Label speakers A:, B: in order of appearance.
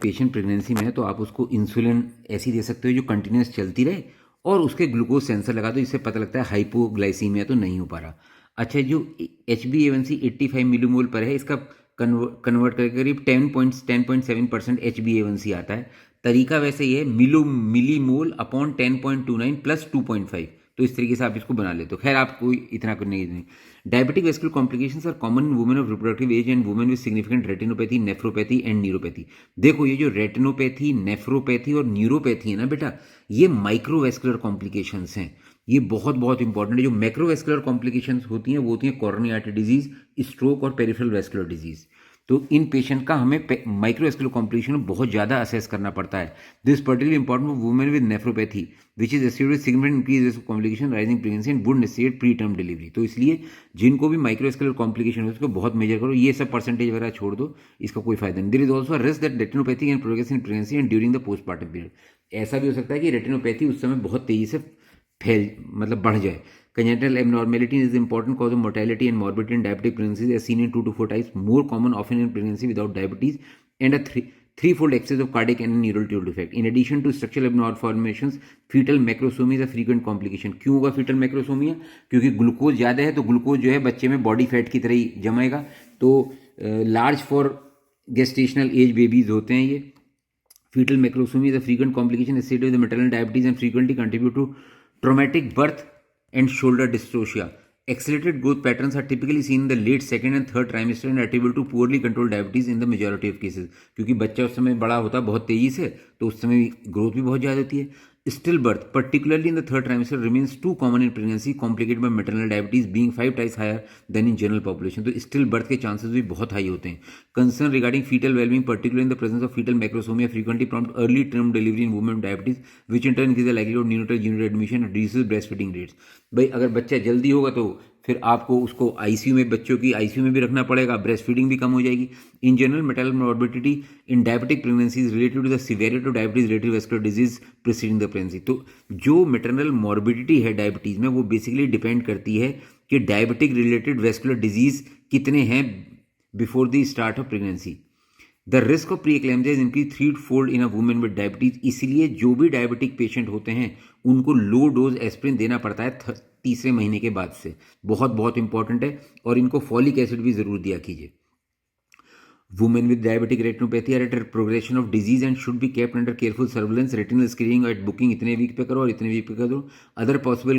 A: Patient pregnancy में है तो आप उसको इंसुलिन ऐसी दे सकते हो जो कंटिन्यूस चलती रहे और उसके ग्लूकोज सेंसर लगा दो, इससे पता लगता है हाइपोग्लाइसीमिया तो नहीं हो पा रहा। अच्छा, जो HbA1c 85 मिलीमोल पर है, इसका कन्वर्ट करके करीब 10.7% HbA1c आता है। तरीका वैसे ही है, मिलीमोल अपॉन 10.29 प्लस 2.5, तो इस तरीके से आप इसको बना लेते हो। खैर, आपको इतना करने की नहीं। Diabetic vascular complications are common in women of reproductive age and women with significant retinopathy, nephropathy and neuropathy. देखो, ये जो रेटिनोपैथी, नेफ्रोपैथी और न्यूरोपैथी है ना बेटा, ये माइक्रोवेस्कुलर कॉम्प्लिकेशंस हैं। ये बहुत बहुत इंपॉर्टेंट है। जो मैक्रोवेस्कुलर कॉम्प्लिकेशंस होती हैं वो होती हैं कोरोनरी आर्टरी डिजीज, स्ट्रोक और पेरिफेरल वेस्कुलर डिजीज। तो इन पेशेंट का हमें माइक्रोवेस्कुलर कॉम्प्लिकेशन बहुत ज़्यादा असेस करना पड़ता है। This particularly important for women with nephropathy which is associated with significant increase risk of complication rising pregnancy and would necessitate pre term delivery. तो इसलिए जिनको भी माइक्रोवेस्कुलर कॉम्प्लिकेशन हो उसको बहुत मेजर करो। ये सब परसेंटेज वगैरह छोड़ दो, इसका कोई फायदा नहीं। There is also risk that retinopathy can progress in pregnancy and during the postpartum period. ऐसा भी हो सकता है कि रेटिनोपैथी उस समय बहुत तेजी से बढ़ जाए। Congenital abnormality is the important cause of mortality and morbidity in diabetic pregnancies, as seen in 2 to 4 times more common often in pregnancy without diabetes, and a threefold excess of cardiac and neural tube defect. In addition to structural abnormalities, fetal macrosomia is a frequent complication. क्यों होगा fetal macrosomia? क्योंकि glucose ज़्यादा है, तो glucose जो है बच्चे में बॉडी फैट की तरह ही जमेगा। तो large for gestational age babies होते हैं ये। Fetal macrosomia is a frequent complication associated with the maternal diabetes and frequently contribute to traumatic birth and shoulder dystocia. Accelerated growth patterns are typically seen in the late second and third trimester and attributable to poorly controlled diabetes in the majority of cases. क्योंकि बच्चा उस समय बड़ा होता है बहुत तेजी से, तो उस समय ग्रोथ भी बहुत ज़्यादा होती है। Still birth, particularly in the third trimester, remains too common in pregnancy, complicated by maternal diabetes being 5 times higher than in general population. तो still birth के chances भी बहुत हाई होते हैं। Concern regarding fetal well-being, particularly in the presence of fetal macrosomia, frequently prompt early term delivery in women with diabetes, which in turn increases the likelihood of neonatal unit admission and reduces breastfeeding rates. भाई अगर बच्चा जल्दी होगा तो फिर आपको उसको ICU में, बच्चों की आईसीयू में भी रखना पड़ेगा, ब्रेस्ट फीडिंग भी कम हो जाएगी। In general maternal morbidity in diabetic pregnancy is related to the severity of diabetes related vascular disease preceding the pregnancy. तो जो मेटर्नल मॉर्बिडिटी है डायबिटीज में, वो बेसिकली डिपेंड करती है कि डायबिटिक रिलेटेड वेस्कुलर डिजीज कितने हैं before the start of pregnancy. The risk of pre eclampsia is increase 3-fold in a women with diabetes. इसलिए जो भी डायबिटिक पेशेंट होते हैं उनको लो डोज एस्प्रिन देना पड़ता है तीसरे महीने के बाद से। बहुत बहुत इंपॉर्टेंट है। और इनको फॉलिक एसिड भी जरूर दिया कीजिए। Women with diabetic retinopathy are at progression of disease and should be kept under careful surveillance. Retinal screening at booking इतने वीक पे करो और इतने वीक पे करो। Other possible